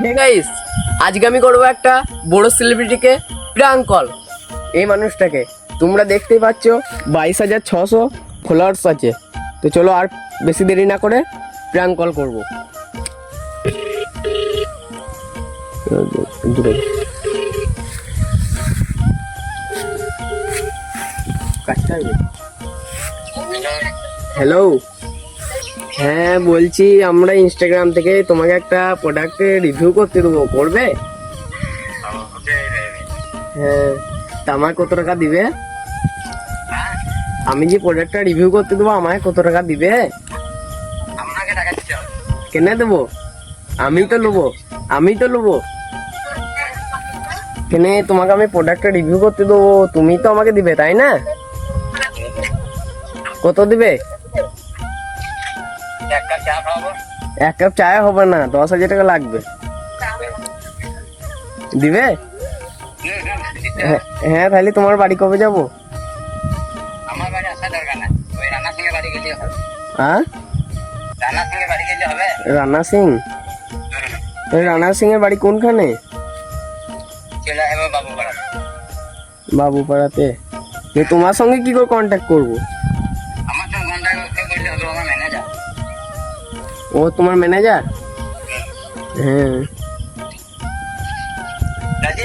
Hey guys, আজকে আমি করবো একটা বড় সেলিব্রিটিকে প্র্যাঙ্ক কল। এই মানুষটাকে তোমরা দেখতেই পাচ্ছ 22,600 ফলোয়ার্স আছে। তো চলো আর বেশি দেরি না করে প্র্যাঙ্ক কল করবো। হ্যালো, হ্যাঁ বলছি আমরা ইনস্টাগ্রাম থেকে তোমাকে একটা প্রোডাক্টের রিভিউ করতে দেবো, করবে? হ্যাঁ, তা আমায় কত টাকা দিবে? আমি যে প্রোডাক্টটা রিভিউ করতে দেবো আমায় কত টাকা দিবে? কেন দেবো? আমি তো নেবো। কেনে তোমাকে আমি প্রোডাক্টটা রিভিউ করতে দেবো, তুমি তো আমাকে দিবে, তাই না? কত দিবে? এক কাপ চায় হবে না, 10,000 টাকা লাগবে। দিবে? হ্যাঁ, তাহলে তোমার বাড়ি কবে যাবো? আমার বাড়ি আসা দরকার নাই, ওই রানা সিং এর বাড়ি গেলে হবে। হ্যাঁ, রানা সিং এর বাড়ি গেলে হবে। রানা সিং? ওই রানা সিং এর বাড়ি কোনখানে? চলে যাবে বাবুপাড়া। বাবুপাড়াতে? তো তোমার সঙ্গে কি করে কন্ট্যাক্ট করবো? আমার সঙ্গে কন্ট্যাক্ট করলে হবে, আমার ম্যানেজার। ও তোমার ম্যানেজার? হ্যাঁ। রাজি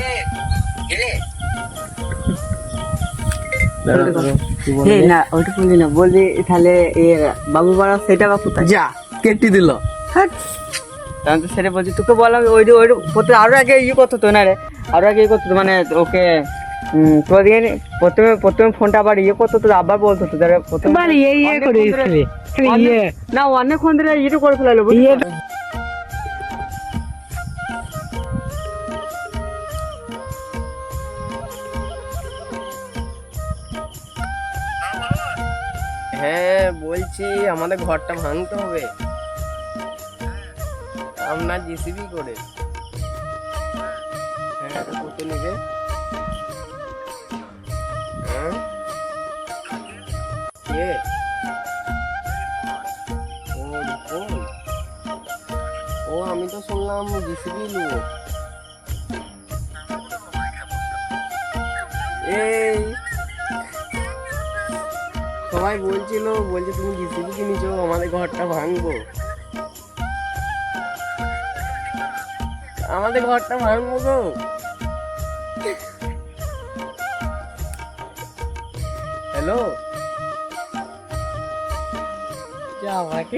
গেলে না ওইটা বললি না, বলবি তাহলে বাবুপাড়া সেটা বা কোথায়? যা কেটে দিল। তখন তো সেটা বলছি, তোকে বললাম ওই প্রথমে আরো আগে করতো তো না রে, আরো আগে করতো মানে ওকে তোর দিয়ে প্রথমে ফোনটা আবার করতো তো, আবার বলতো তো প্রথমে না অনেকক্ষণ ধরে করে ফেলালো বুঝলি? হ্যাঁ বলছি, আমাদের ঘরটা ভাঙতে হবে, আপনার জিসিবি করে। হ্যাঁ, কত নিবে? হ্যাঁ, ও রূপম। ও আমি তো শুনলাম জিসিবি নেবো। এই সবাই বলছে তুমি জিসিবি কিনেছো, আমাদের ঘরটা ভাঙবো। আমাদের ঘরটা ভাঙবো গো। হ্যালো, যা আমাকে